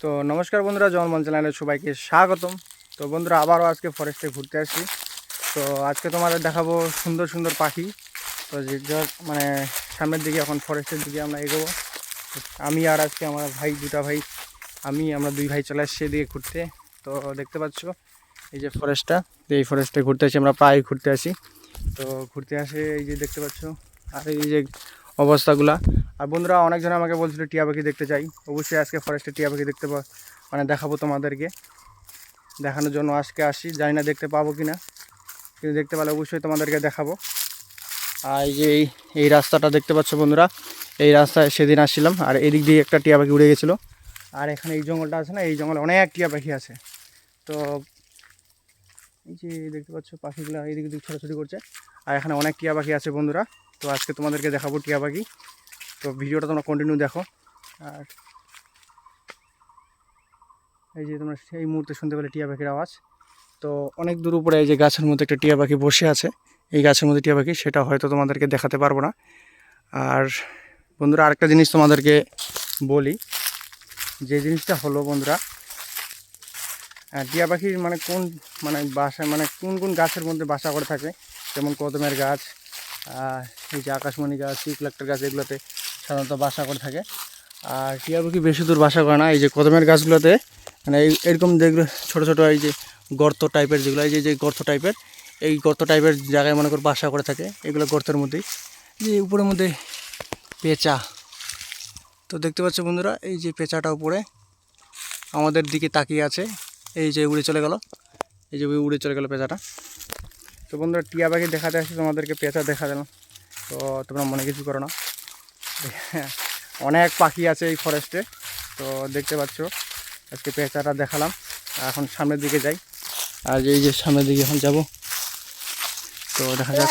তো নমস্কার বন্ধুরা, জন্মন চ্যানেলে সবাইকে স্বাগতম। তো বন্ধুরা, আবারও আজকে ফরেস্টে ঘুরতে আসছি। তো আজকে তোমাদের দেখাবো সুন্দর সুন্দর পাখি। তো যে মানে সামনের দিকে এখন ফরেস্টের দিকে আমরা এগোবো। আমি আর আজকে আমার ভাই, দুটা ভাই, আমরা দুই ভাই চলে আসছি এদিকে ঘুরতে। তো দেখতে পাচ্ছ এই যে ফরেস্টটা, এই ফরেস্টে ঘুরতে আসি, আমরা প্রায় ঘুরতে আসি। তো ঘুরতে আসে এই যে দেখতে পাচ্ছ, আর এই যে অবস্থাগুলা। আর বন্ধুরা, অনেকজন আমাকে বলছিল টিয়া পাখি দেখতে চাই। অবশ্যই আজকে ফরেস্টে টিয়া পাখি দেখাবো তোমাদেরকে, দেখানোর জন্য আজকে আসি। জানি না দেখতে পাবো কি না, কিন্তু দেখতে পেলে অবশ্যই তোমাদেরকে দেখাবো। আর এই যে এই রাস্তাটা দেখতে পাচ্ছ বন্ধুরা, এই রাস্তায় সেদিন আসছিলাম, আর এদিক দিয়ে একটা টিয়া পাখি উড়ে গেছিলো। আর এখানে এই জঙ্গলটা আছে না, এই জঙ্গলে অনেক টিয়া পাখি আছে। তো এই যে দেখতে পাচ্ছ পাখিগুলো এইদিক দিক ছোটাছুটি করছে, আর এখানে অনেক টিয়া পাখি আছে বন্ধুরা। তো আজকে তোমাদেরকে দেখাবো টিয়া পাখি। তো ভিডিওটা তোমরা কন্টিনিউ দেখো। আর এই যে তোমরা সেই মুহূর্তে শুনতে পেলে টিয়া পাখির আওয়াজ। তো অনেক দূর উপরে এই যে গাছের মধ্যে একটা টিয়া পাখি বসে আছে, এই গাছের মধ্যে টিয়া পাখি, সেটা হয়তো তোমাদেরকে দেখাতে পারবো না। আর বন্ধুরা, আরেকটা জিনিস তোমাদেরকে বলি, যে জিনিসটা হলো বন্ধুরা, টিয়া পাখির বাসা কোন কোন গাছের মধ্যে বাসা করে থাকে, যেমন কদমের গাছ, এই যে আকাশমণি গাছ, ইউক্যালিপটাস গাছ, এগুলোতে সাধারণত বাসা করে থাকে। আর টিয়া পাখি বেশি দূর বাসা করে না, এই যে কদমের গাছগুলোতে, মানে এরকম যেগুলো ছোটো ছোটো এই যে গর্ত টাইপের, যেগুলো এই যে গর্ত টাইপের, এই গর্ত টাইপের জায়গায় মনে করে বাসা করে থাকে। এগুলো গর্তের মধ্যেই, যে উপরের মধ্যে পেঁচা। তো দেখতে পাচ্ছ বন্ধুরা, এই যে পেঁচাটা উপরে আমাদের দিকে তাকিয়ে আছে, এই যে উড়ে চলে গেল, এই যে উড়ে চলে গেল পেঁচাটা। তো বন্ধুরা, টিয়া পাখি দেখাতে আসি তোমাদেরকে, পেঁচা দেখা দিলাম। তো তোমরা মনে কিছু করো না, অনেক পাখি আছে এই ফরেস্টে। তো দেখতে পাচ্ছ আজকে পেঁচাটা দেখালাম। এখন সামনের দিকে যাই, আর এই যে সামনের দিকে এখন যাব। তো দেখা যাক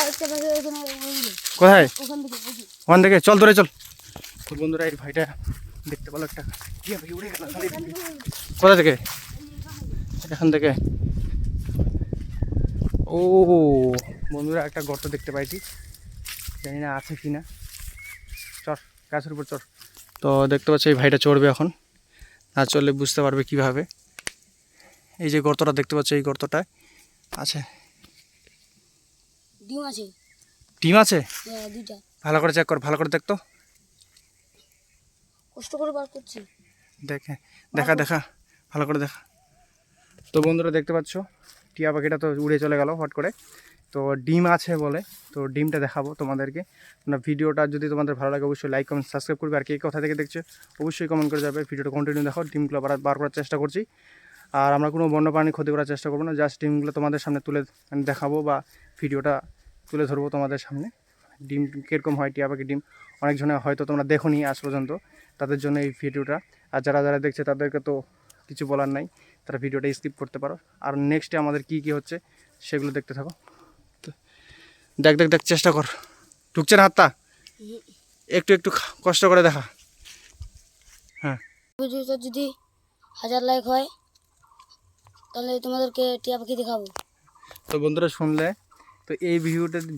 কোথায়, ওখান থেকে চল, ধরে চল। তো বন্ধুরা, এই ভাইটা দেখতে পেলো একটা টিয়া পাখি উড়ে গেল। কোথা থেকে? এখান থেকে। ও বন্ধুরা, একটা গর্ত দেখতে পাইছি, জানি না আছে কি না। চর, গাছের উপর চর। তো দেখতে পাচ্ছ এই ভাইটা চড়বে এখন, না চললে বুঝতে পারবে কিভাবে। এই যে গর্তটা দেখতে পাচ্ছ, এই গর্তটায় আছে ডিম আছে। ডিম আছে? দুইটা। ভালো করে চেক কর, ভালো করে দেখতো, কষ্ট করে বার করছি। দেখা দেখা দেখা ভালো করে দেখা। তো বন্ধুরা, দেখতে পাচ্ছ টিয়া পাখিটা তো উড়ে চলে গেল হট করে। তো ডিম আছে বলে, তো ডিমটা দেখাবো তোমাদেরকে। ভিডিওটা যদি তোমাদের ভালো লাগে অবশ্যই লাইক, কমেন্ট, সাবস্ক্রাইব করবে। আর কে কোথা থেকে দেখছো অবশ্যই কমেন্ট করে যাবে। ভিডিওটা কন্টিনিউ দেখো। ডিমগুলো বার করার চেষ্টা করছি, আর আমরা কোনো বন্যপ্রাণী ক্ষতি করার চেষ্টা করবো না। জাস্ট ডিমগুলো তোমাদের সামনে তুলে দেখাবো, বা ভিডিওটা তুলে ধরবো তোমাদের সামনে। ডিম কীরকম হয়, টিয়া পাখির ডিম অনেকজনে হয়তো তোমরা দেখোনি আজ পর্যন্ত, তাদের জন্য এই ভিডিওটা। আর যারা যারা দেখছে তাদেরকে তো কিছু বলার নাই, তারা ভিডিওটা স্কিপ করতে পারো। আর নেক্সটে আমাদের কি কি হচ্ছে সেগুলো দেখতে থাকো। তো দেখ দেখ দেখ, চেষ্টা কর। ঢুকছে না হাতটা? একটু একটু কষ্ট করে দেখা। হ্যাঁ, ভিডিওটা যদি 1000 লাইক হয় তাহলে তোমাদেরকে টিয়া পাখি দেখাবো। তো বন্ধুরা শুনলে, তো এই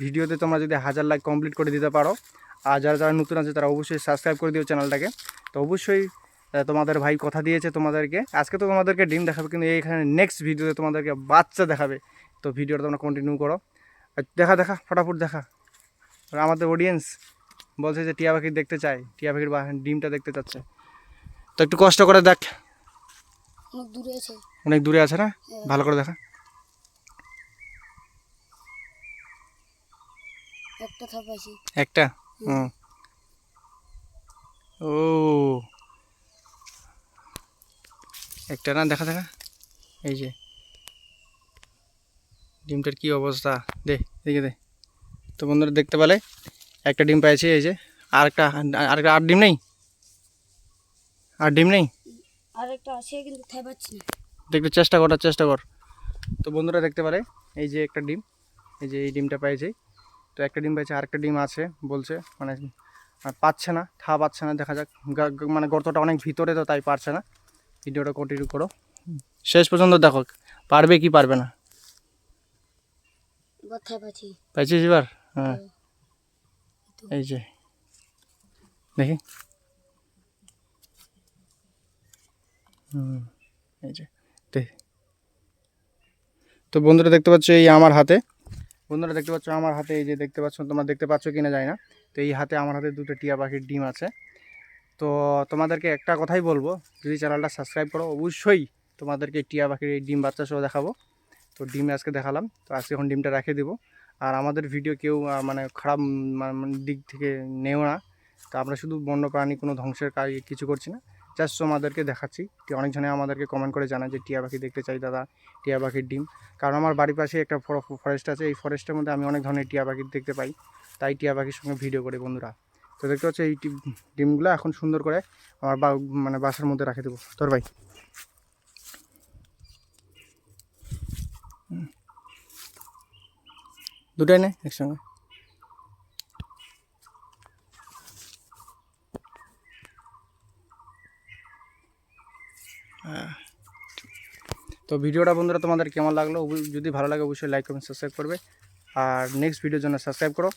ভিডিওতে তোমরা যদি 1000 লাইক কমপ্লিট করে দিতে পারো, আর যারা যারা নতুন আছে তারা অবশ্যই সাবস্ক্রাইব করে দিও চ্যানেলটাকে। তো অবশ্যই তোমাদের ভাই কথা দিয়েছে তোমাদেরকে, আজকে তো তোমাদেরকে ডিম দেখাবে, কিন্তু এইখানে নেক্সট ভিডিওতে তোমাদেরকে বাচ্চা দেখাবে। তো ভিডিওটা তোমরা কন্টিনিউ করো, দেখা দেখা ফটাফট দেখা। আর আমাদের অডিয়েন্স বলছে যে টিয়া পাখি দেখতে চায়, টিয়া পাখির ডিমটা দেখতে চাচ্ছে। তো একটু কষ্ট করে দেখ। অনেক দূরে আছে, অনেক দূরে আছে না? ভালো করে দেখা। একটা থাপাইছি, একটা। ও একটা না, দেখা দেখা। এই যে ডিমটার কি অবস্থা, দে দেখে দে। তো বন্ধুরা দেখতে পেলে একটা ডিম পেয়েছি, এই যে আরেকটা, আর ডিম নেই, আর ডিম নেই, আর একটা আছে কিন্তু থাপাচ্ছি না। দেখতে চেষ্টা কর। তো বন্ধুরা দেখতে পারে এই যে একটা ডিম, এই যে এই ডিমটা পেয়েছি। তো একটা ডিম পেয়েছে, আরেকটা ডিম আছে বলছে, মানে পাচ্ছে না, পাচ্ছে না। দেখা যাক, মানে গর্তটা অনেক ভিতরে, তো তাই পারছে না। ভিডিওটা কন্টিনিউ করো, শেষ পর্যন্ত দেখো পারবে কি পারবে না। পাইছিস এবার? হ্যাঁ, এই যে দেখি। এই যে তো বন্ধুরা দেখতে পাচ্ছ এই আমার হাতে, এই যে দেখতে পাচ্ছ, তোমরা দেখতে পাচ্ছ কিনা জানি না। তো এই হাতে আমার হাতে দুটো টিয়া পাখির ডিম আছে। তো তোমাদেরকে একটা কথাই বলবো, যদি চ্যানেলটা সাবস্ক্রাইব করো অবশ্যই তোমাদেরকে টিয়া পাখির এই ডিম বাচ্চা সহ দেখাবো। তো ডিম আজকে দেখালাম, তো আজকে এখন ডিমটা রেখে দেবো। আর আমাদের ভিডিও কেউ মানে খারাপ দিক থেকে নেও না। তো আমরা শুধু বন্য প্রাণী কোনো ধ্বংসের কাজ কিছু করছি না, জাস্ট আমাদেরকে দেখাচ্ছি। অনেকজনে আমাদেরকে কমেন্ট করে জানায় যে টিয়া পাখি দেখতে চাই দাদা, টিয়া পাখির ডিম। কারণ আমার বাড়ির পাশে একটা ফরেস্ট আছে, এই ফরেস্টের মধ্যে আমি অনেক ধরনের টিয়া পাখি দেখতে পাই, তাই টিয়া পাখির সঙ্গে ভিডিও করি বন্ধুরা। তো দেখতে পাচ্ছ এই ডিমগুলো এখন সুন্দর করে আমার মানে বাসার মধ্যে রেখে দেবো। তোর ভাই দুটাই নেই একসঙ্গে। তো ভিডিওটা বন্ধুরা তোমাদের কেমন লাগলো, যদি ভালো লাগে অবশ্যই লাইক কমেন্ট সাবস্ক্রাইব করবে। আর নেক্সট ভিডিওর জন্য সাবস্ক্রাইব করো।